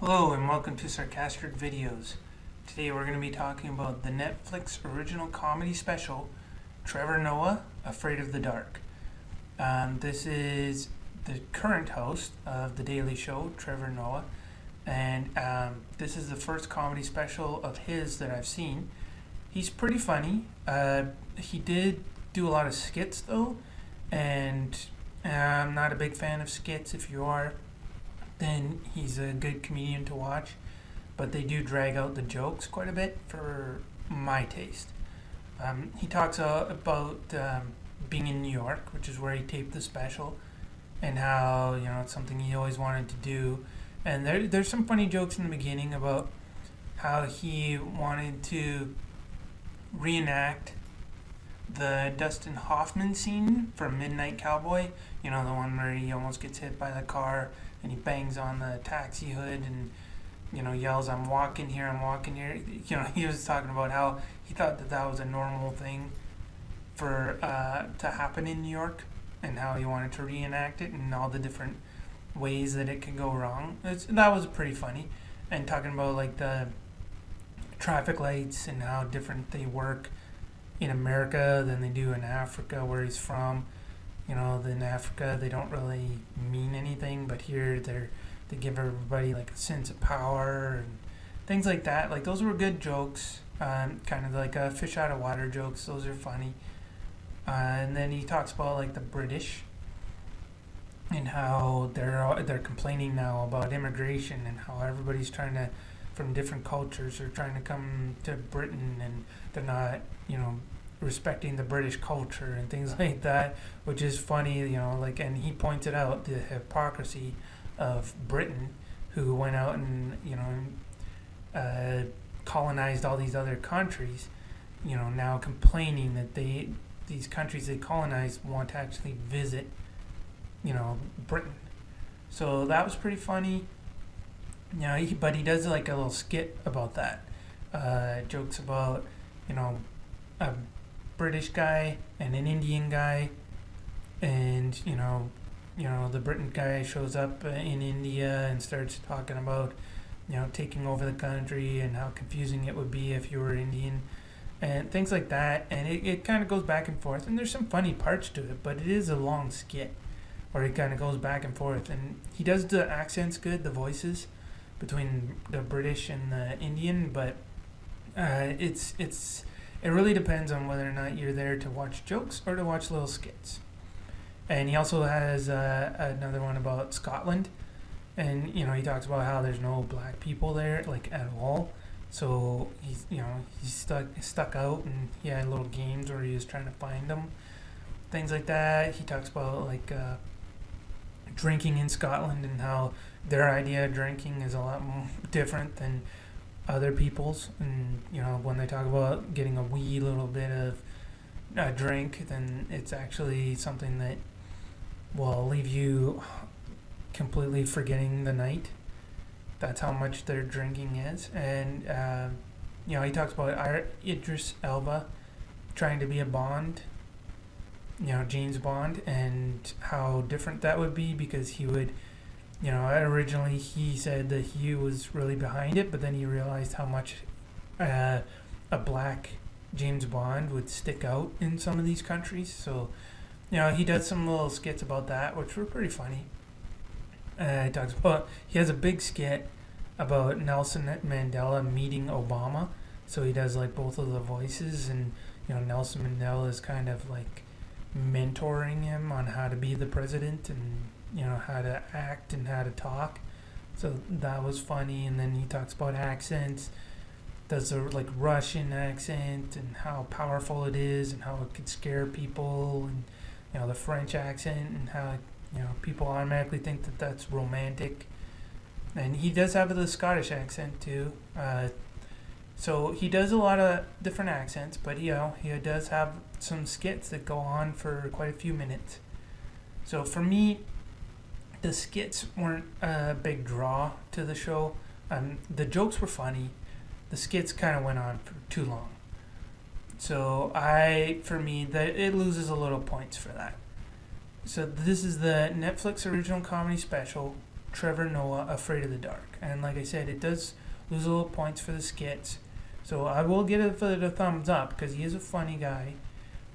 Hello and welcome to Sarcastic Videos. Today we're going to be talking about the Netflix original comedy special, Trevor Noah Afraid of the Dark. This is the current host of The Daily Show, Trevor Noah, and this is the first comedy special of his that I've seen. He's pretty funny. He did do a lot of skits though, and I'm not a big fan of skits. If you are, then he's a good comedian to watch, but they do drag out the jokes quite a bit for my taste. He talks about being in New York, which is where he taped the special, and how it's something he always wanted to do. And there's some funny jokes in the beginning about how he wanted to reenact the Dustin Hoffman scene from Midnight Cowboy. The one where he almost gets hit by the car and he bangs on the taxi hood and yells, I'm walking here. He was talking about how he thought that was a normal thing for to happen in New York, and how he wanted to reenact it and all the different ways that it could go wrong. That was pretty funny. And talking about like the traffic lights and how different they work in America than they do in Africa, where he's from. In Africa they don't really mean anything, but here they give everybody like a sense of power and things like that. Like those were good jokes, kind of like fish out of water jokes. Those are funny. And then he talks about like the British and how they're complaining now about immigration and how everybody's trying to, from different cultures, are trying to come to Britain, and they're not respecting the British culture and things like that, which is funny, and he pointed out the hypocrisy of Britain, who went out and colonized all these other countries, now complaining that these countries they colonized want to actually visit Britain. So that was pretty funny. But he does like a little skit about that, jokes about a British guy and an Indian guy, and the Britain guy shows up in India and starts talking about taking over the country and how confusing it would be if you were Indian and things like that. And it kind of goes back and forth, and there's some funny parts to it, but it is a long skit where it kind of goes back and forth, and he does the accents good, the voices between the British and the Indian, but it really depends on whether or not you're there to watch jokes or to watch little skits. And he also has another one about Scotland, and he talks about how there's no black people there like at all. So he's stuck out, and he had little games where he was trying to find them, things like that. He talks about like drinking in Scotland and how their idea of drinking is a lot more different than other people's, and when they talk about getting a wee little bit of a drink, then it's actually something that will leave you completely forgetting the night. That's how much their drinking is. And he talks about Idris Elba trying to be a Bond, James Bond, and how different that would be, because he would originally he said that he was really behind it, but then he realized how much a black James Bond would stick out in some of these countries. So, he does some little skits about that, which were pretty funny. He has a big skit about Nelson Mandela meeting Obama. So he does like both of the voices, and Nelson Mandela is kind of like mentoring him on how to be the president, and how to act and how to talk. So that was funny. And then he talks about accents, does a like Russian accent and how powerful it is and how it could scare people, and the French accent and how people automatically think that that's romantic. And he does have the Scottish accent too. So he does a lot of different accents, but he does have some skits that go on for quite a few minutes. So for me, the skits weren't a big draw to the show. The jokes were funny. The skits kind of went on for too long. So it loses a little points for that. So this is the Netflix original comedy special, Trevor Noah Afraid of the Dark. And like I said, it does lose a little points for the skits. So I will give it a thumbs up because he is a funny guy,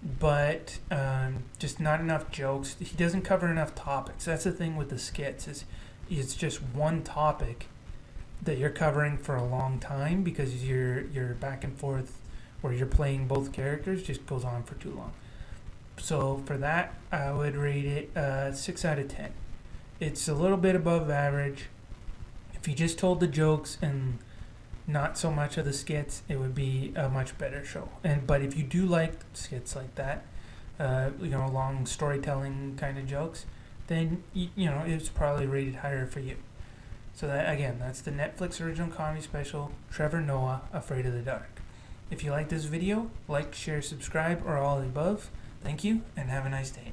but just not enough jokes. He doesn't cover enough topics. That's the thing with the skits, is it's just one topic that you're covering for a long time because you're back and forth where you're playing both characters just goes on for too long. So for that, I would rate it 6 out of 10. It's a little bit above average. If you just told the jokes and not so much of the skits, it would be a much better show. But if you do like skits like that, long storytelling kind of jokes, then it's probably rated higher for you. So that's the Netflix original comedy special, Trevor Noah Afraid of the Dark. If you like this video, like, share, subscribe, or all of the above. Thank you, and have a nice day.